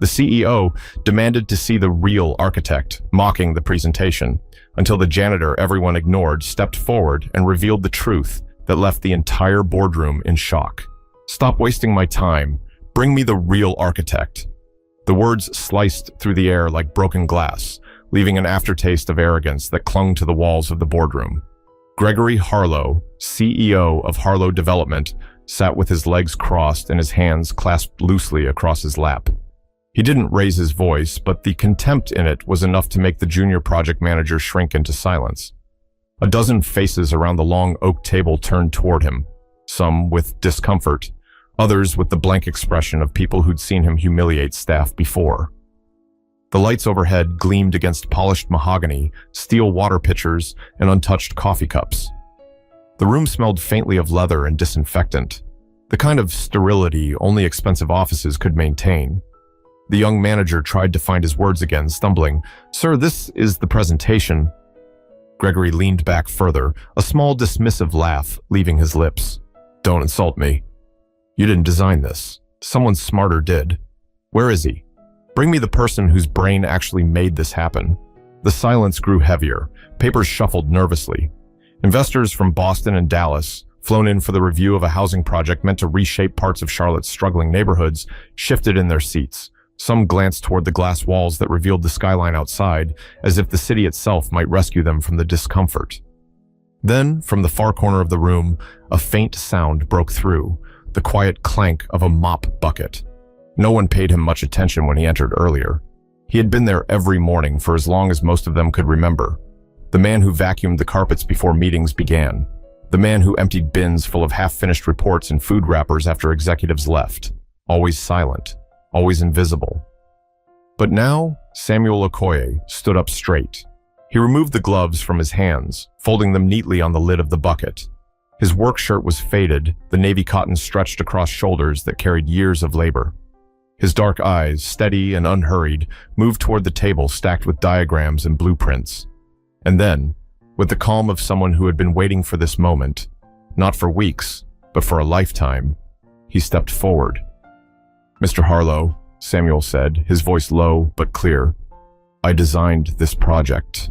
The CEO demanded to see the real architect, mocking the presentation, until the janitor everyone ignored stepped forward and revealed the truth that left the entire boardroom in shock. "Stop wasting my time. Bring me the real architect." The words sliced through the air like broken glass, leaving an aftertaste of arrogance that clung to the walls of the boardroom. Gregory Harlow, CEO of Harlow Development, sat with his legs crossed and his hands clasped loosely across his lap. He didn't raise his voice, but the contempt in it was enough to make the junior project manager shrink into silence. A dozen faces around the long oak table turned toward him, some with discomfort, others with the blank expression of people who'd seen him humiliate staff before. The lights overhead gleamed against polished mahogany, steel water pitchers, and untouched coffee cups. The room smelled faintly of leather and disinfectant, the kind of sterility only expensive offices could maintain. The young manager tried to find his words again, stumbling, "Sir, this is the presentation." Gregory leaned back further, a small dismissive laugh leaving his lips. "Don't insult me. You didn't design this. Someone smarter did. Where is he? Bring me the person whose brain actually made this happen." The silence grew heavier. Papers shuffled nervously. Investors from Boston and Dallas, flown in for the review of a housing project meant to reshape parts of Charlotte's struggling neighborhoods, shifted in their seats. Some glanced toward the glass walls that revealed the skyline outside, as if the city itself might rescue them from the discomfort. Then, from the far corner of the room, a faint sound broke through, the quiet clank of a mop bucket. No one paid him much attention when he entered earlier. He had been there every morning for as long as most of them could remember. The man who vacuumed the carpets before meetings began. The man who emptied bins full of half-finished reports and food wrappers after executives left. Always silent. Always invisible. But now, Samuel Okoye stood up straight. He removed the gloves from his hands, folding them neatly on the lid of the bucket. His work shirt was faded, the navy cotton stretched across shoulders that carried years of labor. His dark eyes, steady and unhurried, moved toward the table stacked with diagrams and blueprints. And then, with the calm of someone who had been waiting for this moment, not for weeks, but for a lifetime, he stepped forward. "Mr. Harlow," Samuel said, his voice low but clear, "I designed this project."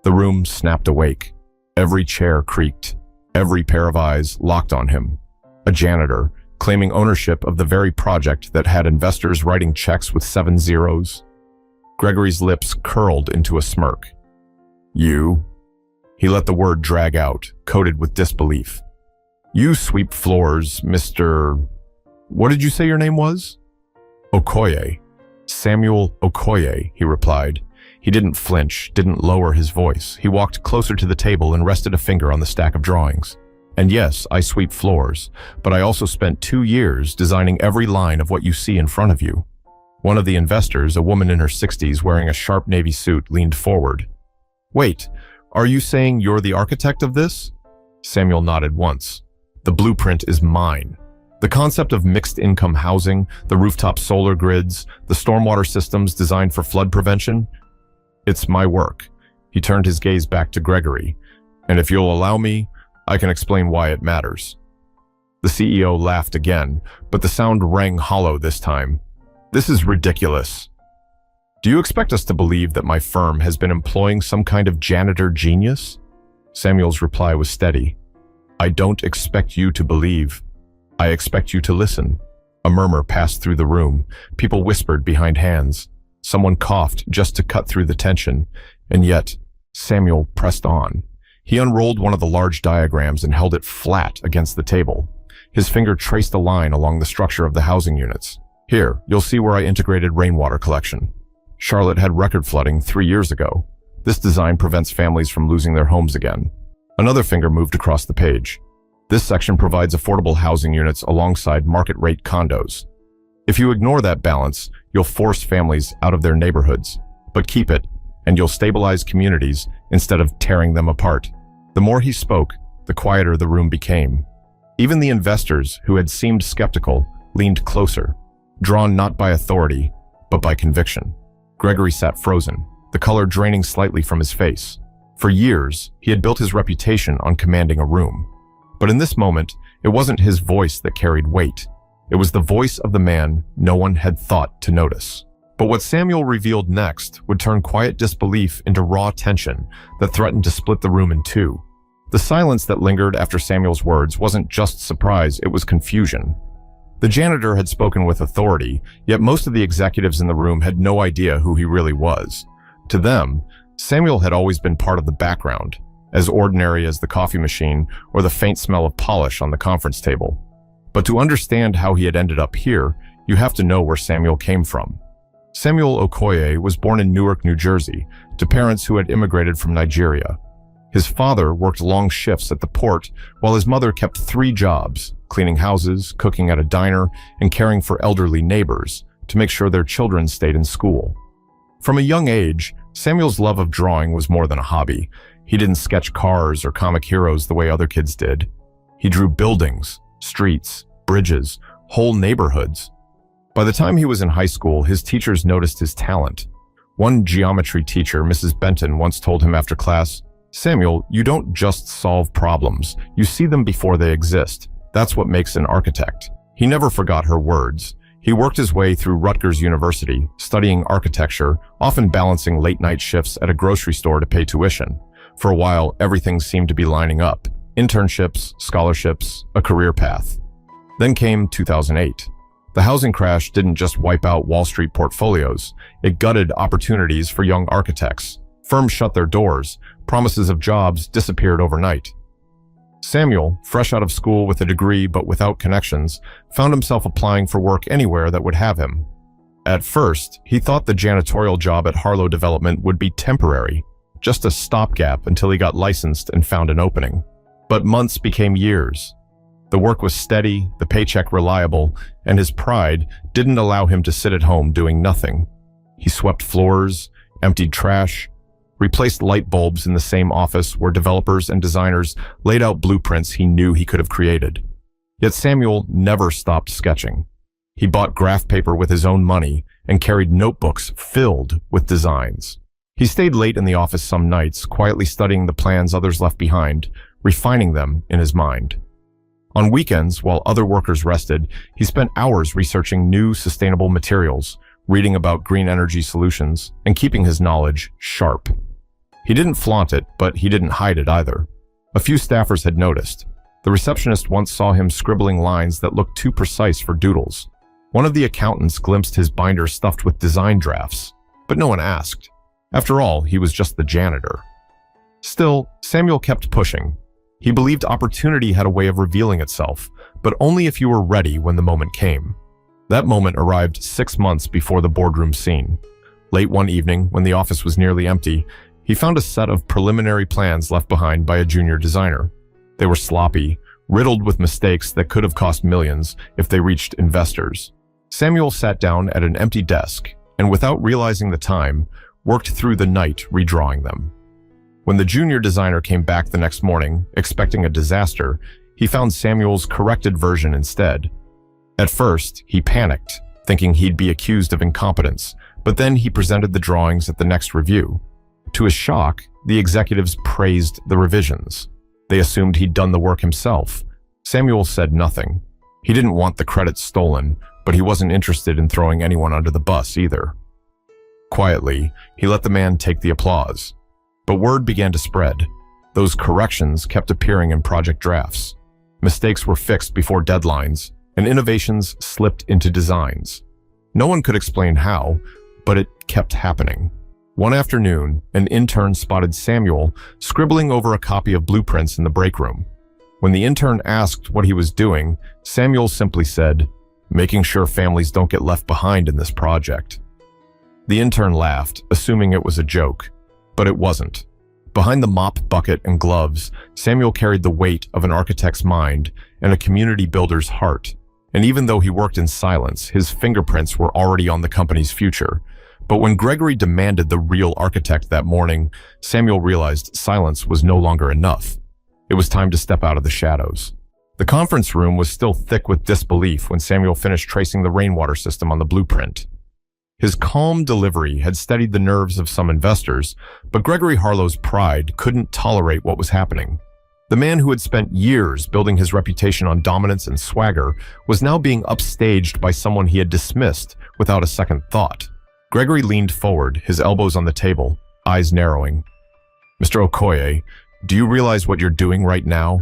The room snapped awake. Every chair creaked. Every pair of eyes locked on him. A janitor, claiming ownership of the very project that had investors writing checks with 7 zeros. Gregory's lips curled into a smirk. "You?" He let the word drag out, coated with disbelief. "You sweep floors, Mr. What did you say your name was?" "Okoye. Samuel Okoye," he replied. He didn't flinch, didn't lower his voice. He walked closer to the table and rested a finger on the stack of drawings. "And yes, I sweep floors, but I also spent 2 years designing every line of what you see in front of you." One of the investors, a woman in her 60s wearing a sharp navy suit, leaned forward. "Wait, are you saying you're the architect of this?" Samuel nodded once. "The blueprint is mine. The concept of mixed-income housing, the rooftop solar grids, the stormwater systems designed for flood prevention, it's my work." He turned his gaze back to Gregory. "And if you'll allow me, I can explain why it matters." The CEO laughed again, but the sound rang hollow this time. "This is ridiculous. Do you expect us to believe that my firm has been employing some kind of janitor genius?" Samuel's reply was steady. "I don't expect you to believe. I expect you to listen." A murmur passed through the room. People whispered behind hands. Someone coughed just to cut through the tension. And yet, Samuel pressed on. He unrolled one of the large diagrams and held it flat against the table. His finger traced a line along the structure of the housing units. "Here, you'll see where I integrated rainwater collection. Charlotte had record flooding 3 years ago. This design prevents families from losing their homes again." Another finger moved across the page. "This section provides affordable housing units alongside market-rate condos. If you ignore that balance, you'll force families out of their neighborhoods. But keep it, and you'll stabilize communities instead of tearing them apart." The more he spoke, the quieter the room became. Even the investors, who had seemed skeptical, leaned closer, drawn not by authority, but by conviction. Gregory sat frozen, the color draining slightly from his face. For years, he had built his reputation on commanding a room. But in this moment, it wasn't his voice that carried weight. It was the voice of the man no one had thought to notice. But what Samuel revealed next would turn quiet disbelief into raw tension that threatened to split the room in two. The silence that lingered after Samuel's words wasn't just surprise, it was confusion. The janitor had spoken with authority, yet most of the executives in the room had no idea who he really was. To them, Samuel had always been part of the background, as ordinary as the coffee machine or the faint smell of polish on the conference table. But to understand how he had ended up here, you have to know where Samuel came from. Samuel Okoye was born in Newark, New Jersey, to parents who had immigrated from Nigeria. His father worked long shifts at the port, while his mother kept 3 jobs, cleaning houses, cooking at a diner, and caring for elderly neighbors to make sure their children stayed in school. From a young age, Samuel's love of drawing was more than a hobby. He didn't sketch cars or comic heroes the way other kids did. He drew buildings, streets, bridges, whole neighborhoods. By the time he was in high school, his teachers noticed his talent. One geometry teacher, Mrs. Benton, once told him after class, "Samuel, you don't just solve problems, you see them before they exist. That's what makes an architect." He never forgot her words. He worked his way through Rutgers University, studying architecture, often balancing late-night shifts at a grocery store to pay tuition. For a while, everything seemed to be lining up. Internships, scholarships, a career path. Then came 2008. The housing crash didn't just wipe out Wall Street portfolios, it gutted opportunities for young architects. Firms shut their doors, promises of jobs disappeared overnight. Samuel, fresh out of school with a degree but without connections, found himself applying for work anywhere that would have him. At first, he thought the janitorial job at Harlow Development would be temporary, just a stopgap until he got licensed and found an opening. But months became years. The work was steady, the paycheck reliable, and his pride didn't allow him to sit at home doing nothing. He swept floors, emptied trash, replaced light bulbs in the same office where developers and designers laid out blueprints he knew he could have created. Yet Samuel never stopped sketching. He bought graph paper with his own money and carried notebooks filled with designs. He stayed late in the office some nights, quietly studying the plans others left behind, refining them in his mind. On weekends, while other workers rested, he spent hours researching new sustainable materials, reading about green energy solutions, and keeping his knowledge sharp. He didn't flaunt it, but he didn't hide it either. A few staffers had noticed. The receptionist once saw him scribbling lines that looked too precise for doodles. One of the accountants glimpsed his binder stuffed with design drafts, but no one asked. After all, he was just the janitor. Still, Samuel kept pushing. He believed opportunity had a way of revealing itself, but only if you were ready when the moment came. That moment arrived 6 months before the boardroom scene. Late one evening, when the office was nearly empty, he found a set of preliminary plans left behind by a junior designer. They were sloppy, riddled with mistakes that could have cost millions if they reached investors. Samuel sat down at an empty desk and, without realizing the time, worked through the night redrawing them. When the junior designer came back the next morning, expecting a disaster, he found Samuel's corrected version instead. At first, he panicked, thinking he'd be accused of incompetence, but then he presented the drawings at the next review. To his shock, the executives praised the revisions. They assumed he'd done the work himself. Samuel said nothing. He didn't want the credit stolen, but he wasn't interested in throwing anyone under the bus either. Quietly, he let the man take the applause. But word began to spread. Those corrections kept appearing in project drafts. Mistakes were fixed before deadlines, and innovations slipped into designs. No one could explain how, but it kept happening. One afternoon, an intern spotted Samuel scribbling over a copy of blueprints in the break room. When the intern asked what he was doing, Samuel simply said, "Making sure families don't get left behind in this project." The intern laughed, assuming it was a joke, but it wasn't. Behind the mop bucket and gloves, Samuel carried the weight of an architect's mind and a community builder's heart. And even though he worked in silence, his fingerprints were already on the company's future. But when Gregory demanded the real architect that morning, Samuel realized silence was no longer enough. It was time to step out of the shadows. The conference room was still thick with disbelief when Samuel finished tracing the rainwater system on the blueprint. His calm delivery had steadied the nerves of some investors, but Gregory Harlow's pride couldn't tolerate what was happening. The man who had spent years building his reputation on dominance and swagger was now being upstaged by someone he had dismissed without a second thought. Gregory leaned forward, his elbows on the table, eyes narrowing. "Mr. Okoye, do you realize what you're doing right now?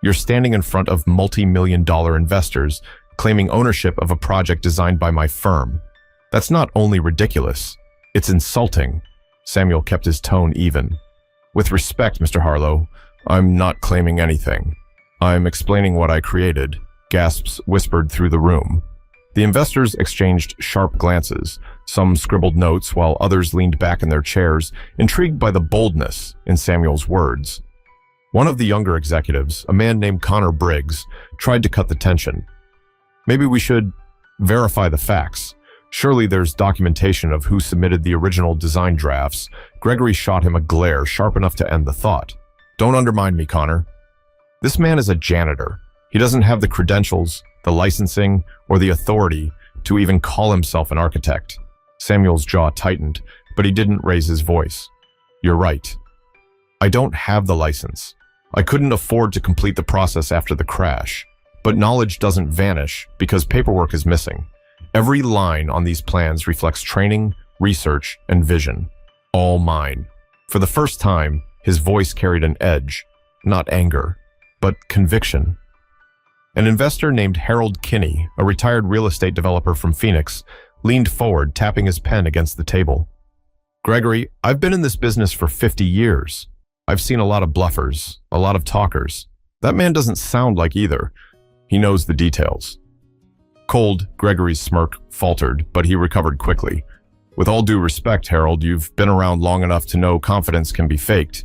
You're standing in front of multi-million-dollar investors, claiming ownership of a project designed by my firm. That's not only ridiculous, it's insulting." Samuel kept his tone even. "With respect, Mr. Harlow, I'm not claiming anything. I'm explaining what I created," gasps whispered through the room. The investors exchanged sharp glances. Some scribbled notes while others leaned back in their chairs, intrigued by the boldness in Samuel's words. One of the younger executives, a man named Connor Briggs, tried to cut the tension. "Maybe we should verify the facts. Surely there's documentation of who submitted the original design drafts." Gregory shot him a glare sharp enough to end the thought. "Don't undermine me, Connor. This man is a janitor. He doesn't have the credentials, the licensing, or the authority to even call himself an architect." Samuel's jaw tightened, but he didn't raise his voice. "You're right. I don't have the license. I couldn't afford to complete the process after the crash. But knowledge doesn't vanish because paperwork is missing. Every line on these plans reflects training, research, and vision. All mine." For the first time, his voice carried an edge, not anger, but conviction. An investor named Harold Kinney, a retired real estate developer from Phoenix, leaned forward, tapping his pen against the table. "Gregory, I've been in this business for 50 years. I've seen a lot of bluffers, a lot of talkers. That man doesn't sound like either. He knows the details." Cold, Gregory's smirk faltered, but he recovered quickly. "With all due respect, Harold, you've been around long enough to know confidence can be faked."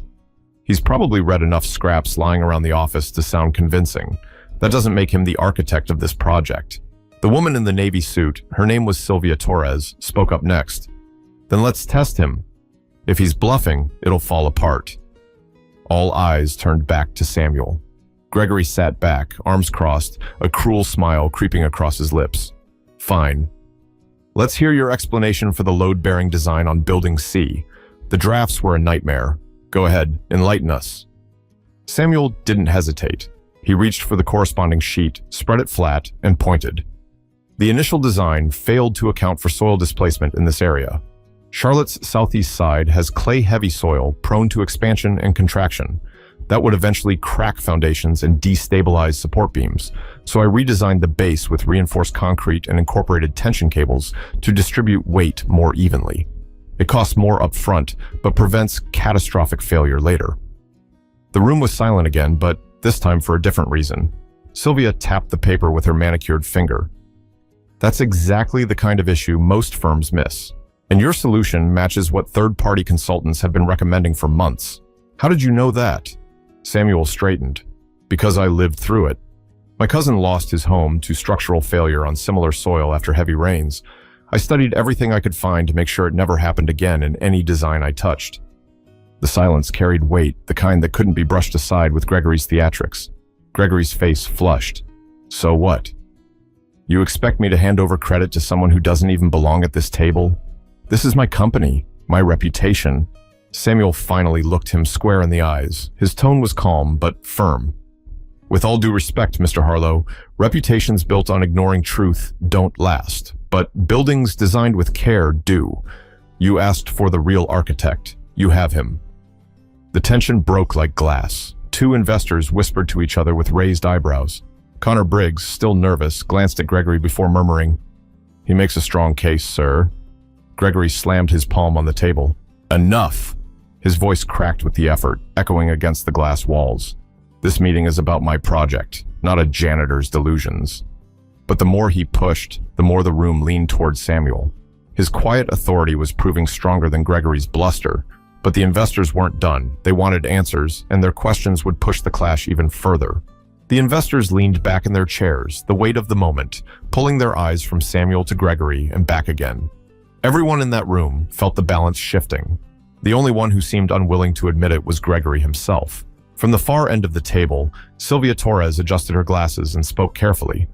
He's probably read enough scraps lying around the office to sound convincing. That doesn't make him the architect of this project. The woman in the navy suit, her name was Sylvia Torres, spoke up next. "Then let's test him. If he's bluffing, it'll fall apart." All eyes turned back to Samuel. Gregory sat back, arms crossed, a cruel smile creeping across his lips. "Fine. Let's hear your explanation for the load-bearing design on Building C. The drafts were a nightmare. Go ahead, enlighten us." Samuel didn't hesitate. He reached for the corresponding sheet, spread it flat, and pointed. The initial design failed to account for soil displacement in this area. Charlotte's southeast side has clay-heavy soil prone to expansion and contraction. That would eventually crack foundations and destabilize support beams, so I redesigned the base with reinforced concrete and incorporated tension cables to distribute weight more evenly. It costs more up front, but prevents catastrophic failure later. The room was silent again, but this time for a different reason. Sylvia tapped the paper with her manicured finger. "That's exactly the kind of issue most firms miss. And your solution matches what third-party consultants have been recommending for months. How did you know that?" Samuel straightened. "Because I lived through it. My cousin lost his home to structural failure on similar soil after heavy rains. I studied everything I could find to make sure it never happened again in any design I touched." The silence carried weight, the kind that couldn't be brushed aside with Gregory's theatrics. Gregory's face flushed. "So what? You expect me to hand over credit to someone who doesn't even belong at this table? This is my company, my reputation." Samuel finally looked him square in the eyes. His tone was calm, but firm. "With all due respect, Mr. Harlow, reputations built on ignoring truth don't last, but buildings designed with care do. You asked for the real architect. You have him." The tension broke like glass. Two investors whispered to each other with raised eyebrows. Connor Briggs, still nervous, glanced at Gregory before murmuring, "He makes a strong case, sir." Gregory slammed his palm on the table. "Enough!" His voice cracked with the effort, echoing against the glass walls. "This meeting is about my project, not a janitor's delusions." But the more he pushed, the more the room leaned toward Samuel. His quiet authority was proving stronger than Gregory's bluster, but the investors weren't done. They wanted answers, and their questions would push the clash even further. The investors leaned back in their chairs, the weight of the moment, pulling their eyes from Samuel to Gregory and back again. Everyone in that room felt the balance shifting. The only one who seemed unwilling to admit it was Gregory himself. From the far end of the table, Sylvia Torres adjusted her glasses and spoke carefully.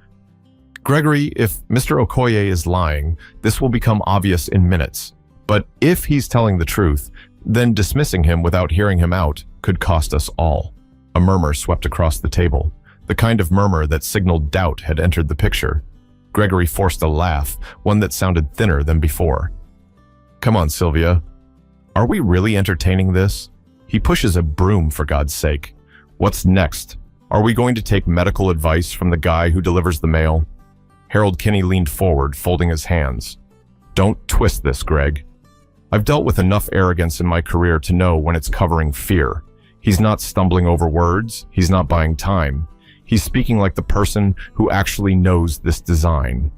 "Gregory, if Mr. Okoye is lying, this will become obvious in minutes. But if he's telling the truth, then dismissing him without hearing him out could cost us all." A murmur swept across the table, the kind of murmur that signaled doubt had entered the picture. Gregory forced a laugh, one that sounded thinner than before. Come on, Sylvia. Are we really entertaining this? He pushes a broom, for God's sake. What's next? Are we going to take medical advice from the guy who delivers the mail? Harold Kinney leaned forward, folding his hands. Don't twist this, Greg. I've dealt with enough arrogance in my career to know when it's covering fear. He's not stumbling over words. He's not buying time. He's speaking like the person who actually knows this design.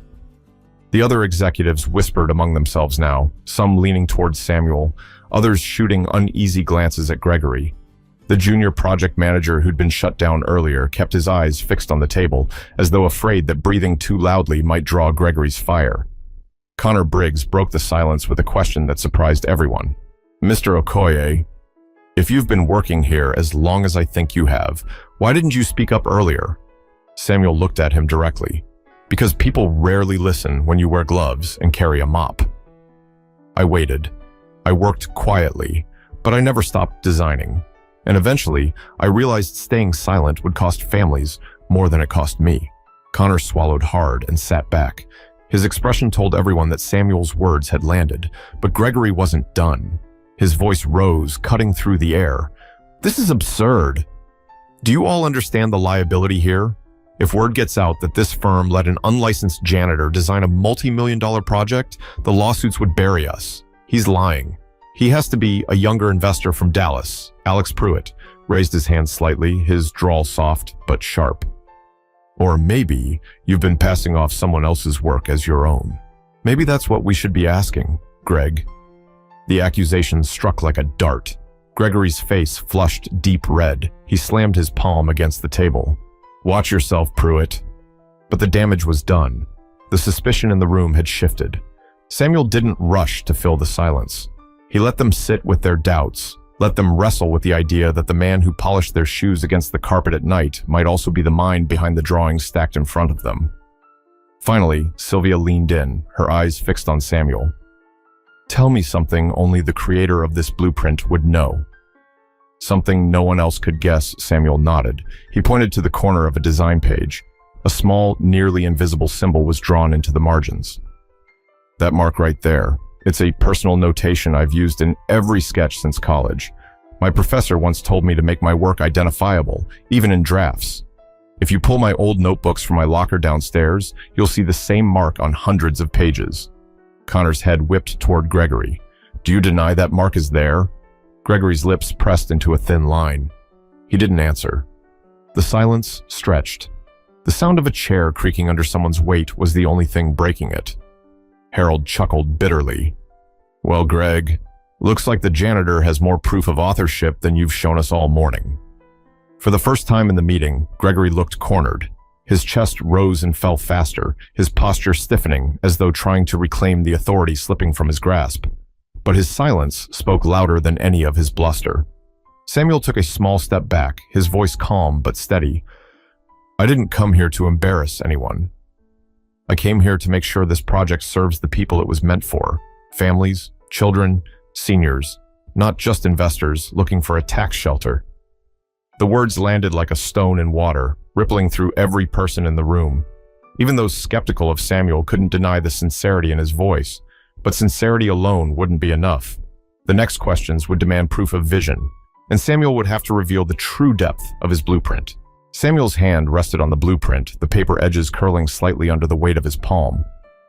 The other executives whispered among themselves now, some leaning towards Samuel, others shooting uneasy glances at Gregory. The junior project manager who'd been shut down earlier kept his eyes fixed on the table, as though afraid that breathing too loudly might draw Gregory's fire. Connor Briggs broke the silence with a question that surprised everyone. Mr. Okoye, if you've been working here as long as I think you have, why didn't you speak up earlier? Samuel looked at him directly. Because people rarely listen when you wear gloves and carry a mop. I waited. I worked quietly, but I never stopped designing. And eventually, I realized staying silent would cost families more than it cost me. Connor swallowed hard and sat back. His expression told everyone that Samuel's words had landed, but Gregory wasn't done. His voice rose, cutting through the air. This is absurd. Do you all understand the liability here? If word gets out that this firm let an unlicensed janitor design a multi-million-dollar project, the lawsuits would bury us. He's lying. He has to be a younger investor from Dallas. Alex Pruitt raised his hand slightly, his drawl soft but sharp. Or maybe you've been passing off someone else's work as your own. Maybe that's what we should be asking, Greg. The accusation struck like a dart. Gregory's face flushed deep red. He slammed his palm against the table. Watch yourself, Pruitt. But the damage was done. The suspicion in the room had shifted. Samuel didn't rush to fill the silence. He let them sit with their doubts, let them wrestle with the idea that the man who polished their shoes against the carpet at night might also be the mind behind the drawings stacked in front of them. Finally, Sylvia leaned in, her eyes fixed on Samuel. Tell me something only the creator of this blueprint would know. Something no one else could guess, Samuel nodded. He pointed to the corner of a design page. A small, nearly invisible symbol was drawn into the margins. That mark right there. It's a personal notation I've used in every sketch since college. My professor once told me to make my work identifiable, even in drafts. If you pull my old notebooks from my locker downstairs, you'll see the same mark on hundreds of pages. Connor's head whipped toward Gregory. Do you deny that mark is there? Gregory's lips pressed into a thin line. He didn't answer. The silence stretched. The sound of a chair creaking under someone's weight was the only thing breaking it. Harold chuckled bitterly. Well, Greg, looks like the janitor has more proof of authorship than you've shown us all morning. For the first time in the meeting, Gregory looked cornered. His chest rose and fell faster, his posture stiffening as though trying to reclaim the authority slipping from his grasp. But his silence spoke louder than any of his bluster. Samuel took a small step back, his voice calm but steady. I didn't come here to embarrass anyone. I came here to make sure this project serves the people it was meant for. Families, children, seniors, not just investors looking for a tax shelter. The words landed like a stone in water, rippling through every person in the room. Even those skeptical of Samuel couldn't deny the sincerity in his voice. But sincerity alone wouldn't be enough. The next questions would demand proof of vision, and Samuel would have to reveal the true depth of his blueprint. Samuel's hand rested on the blueprint, the paper edges curling slightly under the weight of his palm.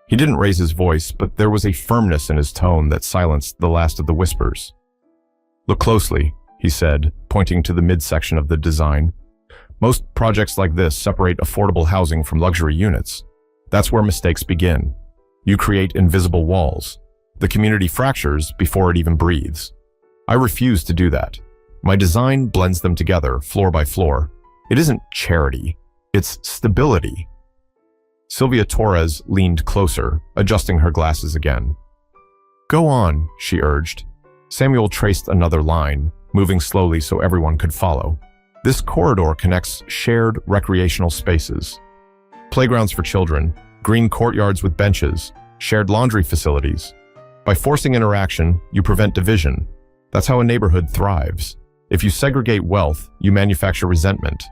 He didn't raise his voice, but there was a firmness in his tone that silenced the last of the whispers. Look closely, he said, pointing to the midsection of the design. Most projects like this separate affordable housing from luxury units. That's where mistakes begin. You create invisible walls. The community fractures before it even breathes. I refuse to do that. My design blends them together, floor by floor. It isn't charity, it's stability. Sylvia Torres leaned closer, adjusting her glasses again. Go on, she urged. Samuel traced another line, moving slowly so everyone could follow. This corridor connects shared recreational spaces. Playgrounds for children, green courtyards with benches, shared laundry facilities. By forcing interaction, you prevent division. That's how a neighborhood thrives. If you segregate wealth, you manufacture resentment.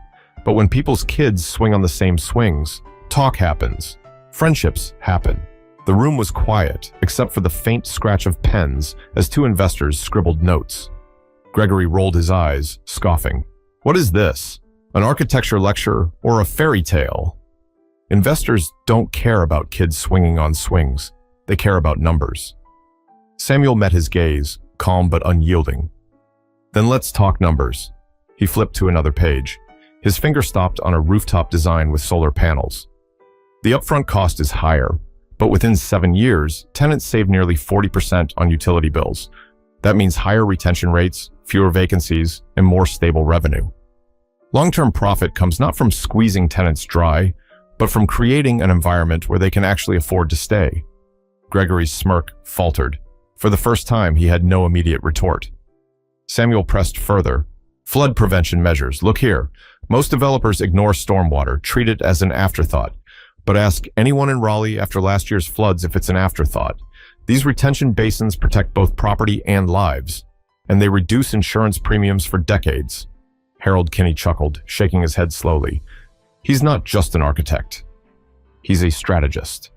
But when people's kids swing on the same swings, talk happens. Friendships happen. The room was quiet, except for the faint scratch of pens as two investors scribbled notes. Gregory rolled his eyes, scoffing. What is this? An architecture lecture or a fairy tale? Investors don't care about kids swinging on swings. They care about numbers. Samuel met his gaze, calm but unyielding. Then let's talk numbers. He flipped to another page. His finger stopped on a rooftop design with solar panels. The upfront cost is higher, but within 7 years, tenants save nearly 40% on utility bills. That means higher retention rates, fewer vacancies, and more stable revenue. Long-term profit comes not from squeezing tenants dry, but from creating an environment where they can actually afford to stay. Gregory's smirk faltered. For the first time, he had no immediate retort. Samuel pressed further. Flood prevention measures. Look here. Most developers ignore stormwater, treat it as an afterthought. But ask anyone in Raleigh after last year's floods if it's an afterthought. These retention basins protect both property and lives, and they reduce insurance premiums for decades. Harold Kinney chuckled, shaking his head slowly. He's not just an architect. He's a strategist.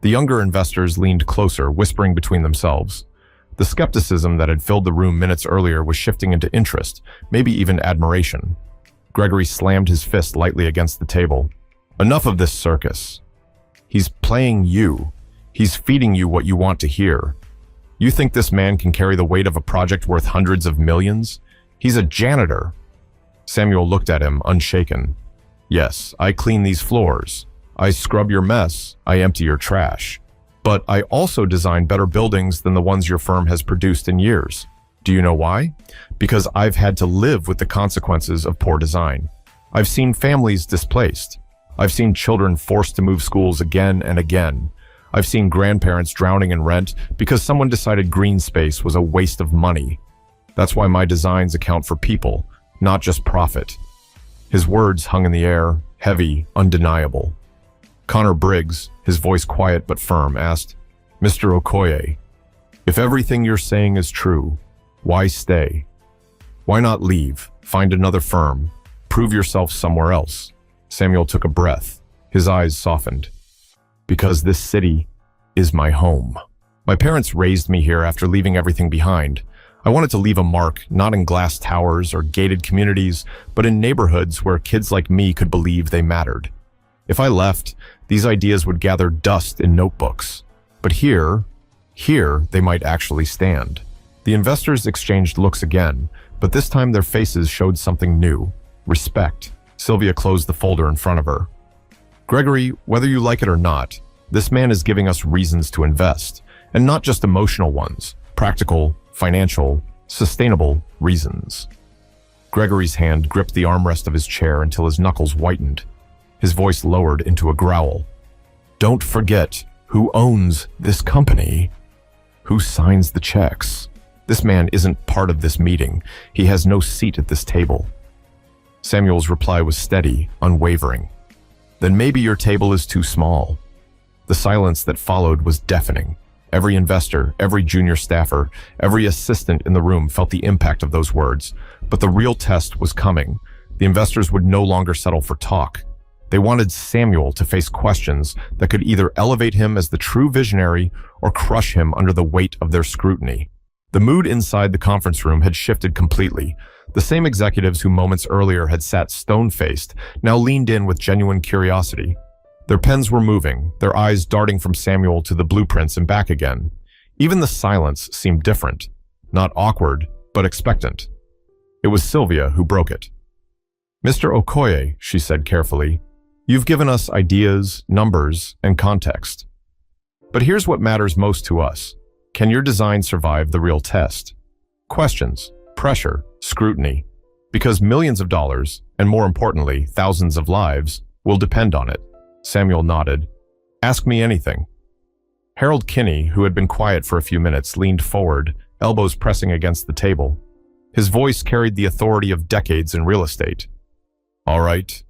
The younger investors leaned closer, whispering between themselves. The skepticism that had filled the room minutes earlier was shifting into interest, maybe even admiration. Gregory slammed his fist lightly against the table. Enough of this circus. He's playing you. He's feeding you what you want to hear. You think this man can carry the weight of a project worth hundreds of millions? He's a janitor. Samuel looked at him, unshaken. Yes, I clean these floors. I scrub your mess. I empty your trash. But I also design better buildings than the ones your firm has produced in years. Do you know why? Because I've had to live with the consequences of poor design. I've seen families displaced. I've seen children forced to move schools again and again. I've seen grandparents drowning in rent because someone decided green space was a waste of money. That's why my designs account for people, not just profit. His words hung in the air, heavy, undeniable. Connor Briggs, his voice quiet but firm, asked, Mr. Okoye, if everything you're saying is true, why stay? Why not leave, find another firm, prove yourself somewhere else? Samuel took a breath. His eyes softened. Because this city is my home. My parents raised me here after leaving everything behind. I wanted to leave a mark, not in glass towers or gated communities, but in neighborhoods where kids like me could believe they mattered. If I left, these ideas would gather dust in notebooks. But here they might actually stand. The investors exchanged looks again, but this time their faces showed something new. Respect. Sylvia closed the folder in front of her. Gregory, whether you like it or not, this man is giving us reasons to invest, and not just emotional ones, practical, financial, sustainable reasons. Gregory's hand gripped the armrest of his chair until his knuckles whitened. His voice lowered into a growl. Don't forget who owns this company. Who signs the checks? This man isn't part of this meeting. He has no seat at this table. Samuel's reply was steady, unwavering. Then maybe your table is too small. The silence that followed was deafening. Every investor, every junior staffer, every assistant in the room felt the impact of those words. But the real test was coming. The investors would no longer settle for talk. They wanted Samuel to face questions that could either elevate him as the true visionary or crush him under the weight of their scrutiny. The mood inside the conference room had shifted completely. The same executives who moments earlier had sat stone-faced now leaned in with genuine curiosity. Their pens were moving, their eyes darting from Samuel to the blueprints and back again. Even the silence seemed different, not awkward, but expectant. It was Sylvia who broke it. Mr. Okoye, she said carefully, you've given us ideas, numbers, and context. But here's what matters most to us. Can your design survive the real test? Questions, pressure, scrutiny. Because millions of dollars, and more importantly, thousands of lives, will depend on it. Samuel nodded. Ask me anything. Harold Kinney, who had been quiet for a few minutes, leaned forward, elbows pressing against the table. His voice carried the authority of decades in real estate. All right.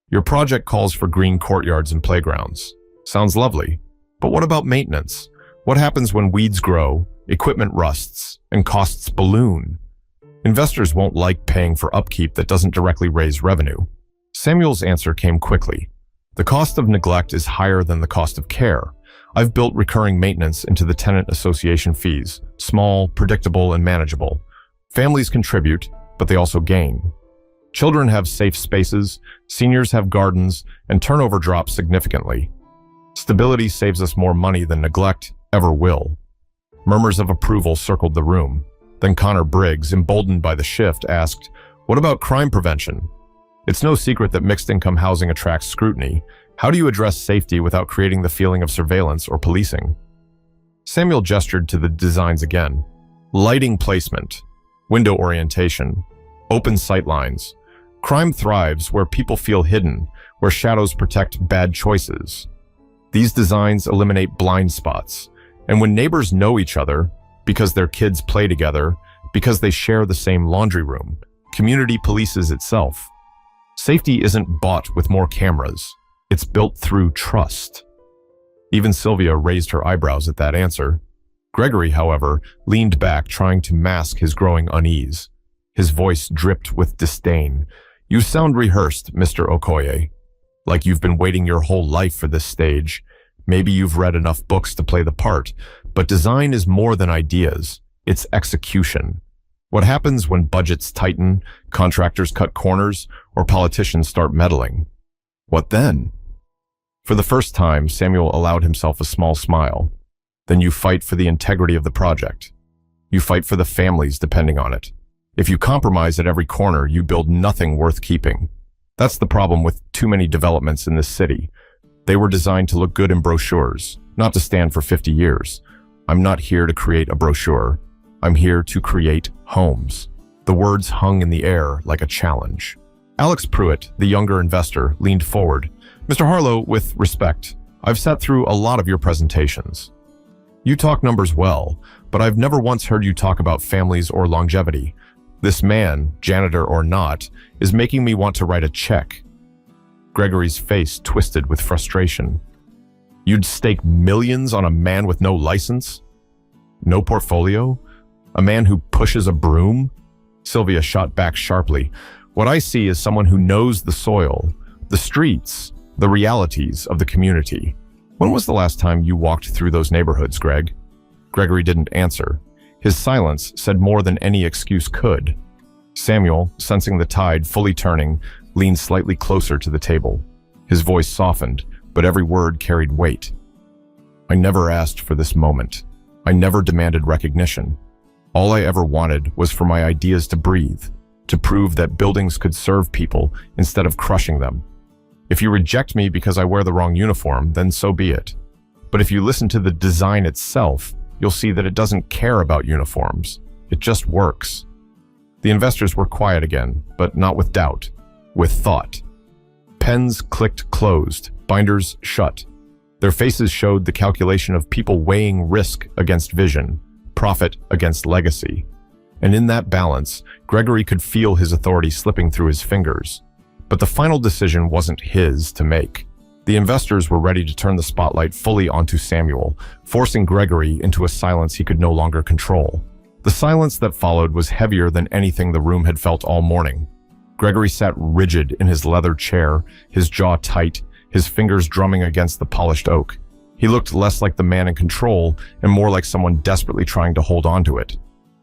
Your project calls for green courtyards and playgrounds. Sounds lovely. But what about maintenance? What happens when weeds grow, equipment rusts, and costs balloon? Investors won't like paying for upkeep that doesn't directly raise revenue. Samuel's answer came quickly. The cost of neglect is higher than the cost of care. I've built recurring maintenance into the tenant association fees, small, predictable, and manageable. Families contribute, but they also gain. Children have safe spaces, seniors have gardens, and turnover drops significantly. Stability saves us more money than neglect ever will. Murmurs of approval circled the room. Then Connor Briggs, emboldened by the shift, asked, "What about crime prevention?" It's no secret that mixed-income housing attracts scrutiny. How do you address safety without creating the feeling of surveillance or policing? Samuel gestured to the designs again. Lighting placement, window orientation, open sightlines. Crime thrives where people feel hidden, where shadows protect bad choices. These designs eliminate blind spots. And when neighbors know each other, because their kids play together, because they share the same laundry room, community polices itself. Safety isn't bought with more cameras. It's built through trust. Even Sylvia raised her eyebrows at that answer. Gregory, however, leaned back, trying to mask his growing unease. His voice dripped with disdain. "You sound rehearsed, Mr. Okoye. Like you've been waiting your whole life for this stage. Maybe you've read enough books to play the part, but design is more than ideas. It's execution. What happens when budgets tighten, contractors cut corners, or politicians start meddling? What then?" For the first time, Samuel allowed himself a small smile. Then you fight for the integrity of the project. You fight for the families depending on it. If you compromise at every corner, you build nothing worth keeping. That's the problem with too many developments in this city. They were designed to look good in brochures, not to stand for 50 years. I'm not here to create a brochure. I'm here to create homes. The words hung in the air like a challenge. Alex Pruitt, the younger investor, leaned forward. "Mr. Harlow, with respect, I've sat through a lot of your presentations. You talk numbers well, but I've never once heard you talk about families or longevity. This man, janitor or not, is making me want to write a check." Gregory's face twisted with frustration. "You'd stake millions on a man with no license? No portfolio? A man who pushes a broom?" Sylvia shot back sharply. "What I see is someone who knows the soil, the streets, the realities of the community. When was the last time you walked through those neighborhoods, Greg?" Gregory didn't answer. His silence said more than any excuse could. Samuel, sensing the tide fully turning, leaned slightly closer to the table. His voice softened, but every word carried weight. "I never asked for this moment. I never demanded recognition. All I ever wanted was for my ideas to breathe, to prove that buildings could serve people instead of crushing them. If you reject me because I wear the wrong uniform, then so be it. But if you listen to the design itself, you'll see that it doesn't care about uniforms. It just works." The investors were quiet again, but not with doubt, with thought. Pens clicked closed, binders shut. Their faces showed the calculation of people weighing risk against vision, profit against legacy. And in that balance, Gregory could feel his authority slipping through his fingers. But the final decision wasn't his to make. The investors were ready to turn the spotlight fully onto Samuel, forcing Gregory into a silence he could no longer control. The silence that followed was heavier than anything the room had felt all morning. Gregory sat rigid in his leather chair, his jaw tight, his fingers drumming against the polished oak. He looked less like the man in control and more like someone desperately trying to hold on to it.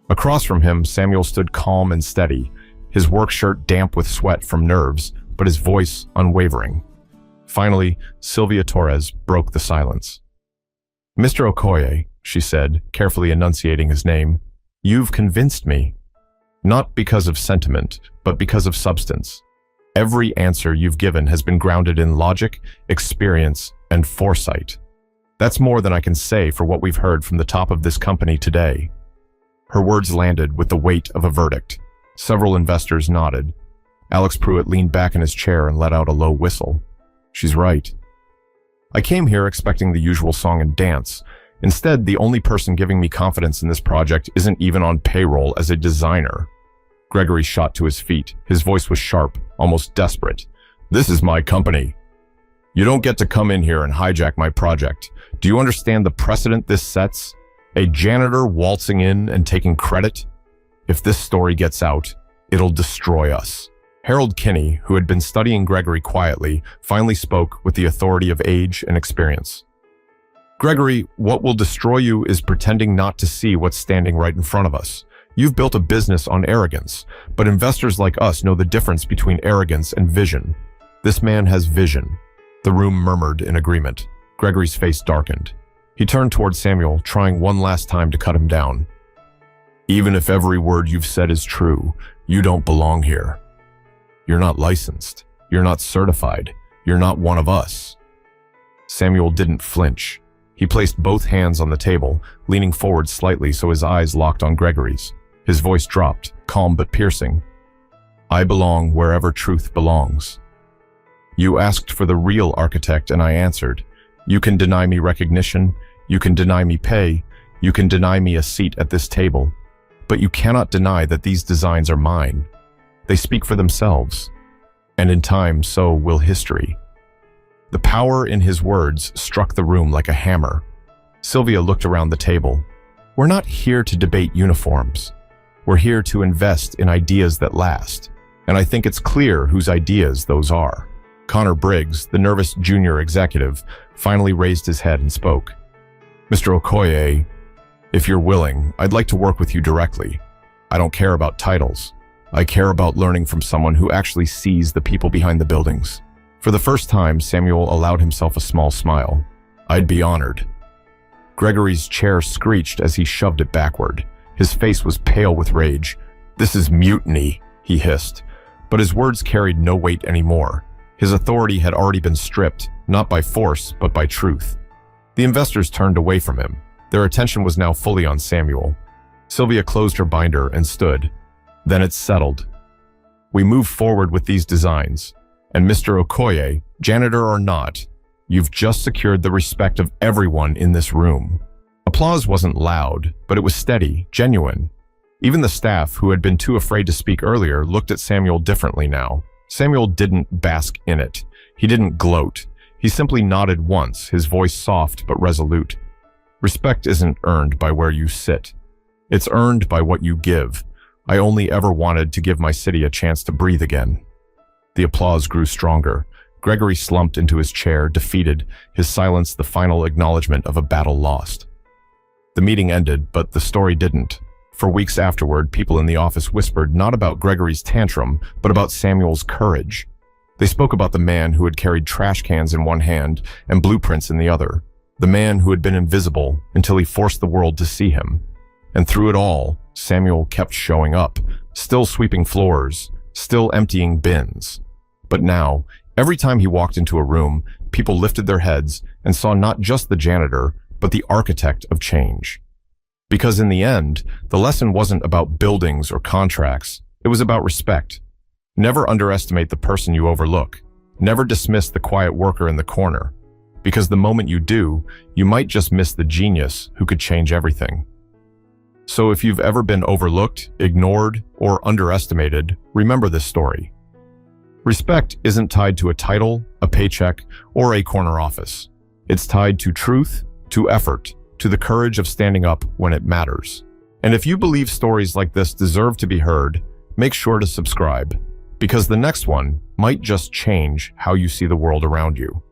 Across from him, Samuel stood calm and steady, his work shirt damp with sweat from nerves, but his voice unwavering. Finally, Sylvia Torres broke the silence. "Mr. Okoye," she said, carefully enunciating his name, "you've convinced me. Not because of sentiment, but because of substance. Every answer you've given has been grounded in logic, experience, and foresight. That's more than I can say for what we've heard from the top of this company today." Her words landed with the weight of a verdict. Several investors nodded. Alex Pruitt leaned back in his chair and let out a low whistle. "She's right. I came here expecting the usual song and dance. Instead, the only person giving me confidence in this project isn't even on payroll as a designer." Gregory shot to his feet. His voice was sharp, almost desperate. "This is my company. You don't get to come in here and hijack my project. Do you understand the precedent this sets? A janitor waltzing in and taking credit? If this story gets out, it'll destroy us. Harold Kinney, who had been studying Gregory quietly, finally spoke with the authority of age and experience. Gregory, what will destroy you is pretending not to see what's standing right in front of us. You've built a business on arrogance, but investors like us know the difference between arrogance and vision. This man has vision. The room murmured in agreement. Gregory's face darkened. He turned toward Samuel, trying one last time to cut him down. Even if every word you've said is true, you don't belong here. You're not licensed. You're not certified. You're not one of us. Samuel didn't flinch. He placed both hands on the table, leaning forward slightly so his eyes locked on Gregory's. His voice dropped, calm but piercing. I belong wherever truth belongs. You asked for the real architect and I answered. You can deny me recognition, you can deny me pay, you can deny me a seat at this table, but you cannot deny that these designs are mine. They speak for themselves, and in time so will history. The power in his words struck the room like a hammer. Sylvia looked around the table. We're not here to debate uniforms. We're here to invest in ideas that last, and I think it's clear whose ideas those are. Connor Briggs, the nervous junior executive, finally raised his head and spoke. Mr. Okoye, if you're willing, I'd like to work with you directly. I don't care about titles. I care about learning from someone who actually sees the people behind the buildings. For the first time, Samuel allowed himself a small smile. I'd be honored. Gregory's chair screeched as he shoved it backward. His face was pale with rage. This is mutiny, he hissed. But his words carried no weight anymore. His authority had already been stripped, not by force, but by truth. The investors turned away from him. Their attention was now fully on Samuel. Sylvia closed her binder and stood. Then it settled. We move forward with these designs. And Mr. Okoye, janitor or not, you've just secured the respect of everyone in this room. Applause wasn't loud, but it was steady, genuine. Even the staff, who had been too afraid to speak earlier, looked at Samuel differently now. Samuel didn't bask in it. He didn't gloat. He simply nodded once, his voice soft but resolute. Respect isn't earned by where you sit. It's earned by what you give. I only ever wanted to give my city a chance to breathe again. The applause grew stronger. Gregory slumped into his chair, defeated, his silence the final acknowledgement of a battle lost. The meeting ended, but the story didn't. For weeks afterward, people in the office whispered not about Gregory's tantrum, but about Samuel's courage. They spoke about the man who had carried trash cans in one hand and blueprints in the other. The man who had been invisible until he forced the world to see him. And through it all, Samuel kept showing up, still sweeping floors, still emptying bins. But now, every time he walked into a room, people lifted their heads and saw not just the janitor, but the architect of change. Because in the end, the lesson wasn't about buildings or contracts. It was about respect. Never underestimate the person you overlook. Never dismiss the quiet worker in the corner. Because the moment you do, you might just miss the genius who could change everything. So if you've ever been overlooked, ignored, or underestimated, remember this story. Respect isn't tied to a title, a paycheck, or a corner office. It's tied to truth, to effort, to the courage of standing up when it matters. And if you believe stories like this deserve to be heard, make sure to subscribe, because the next one might just change how you see the world around you.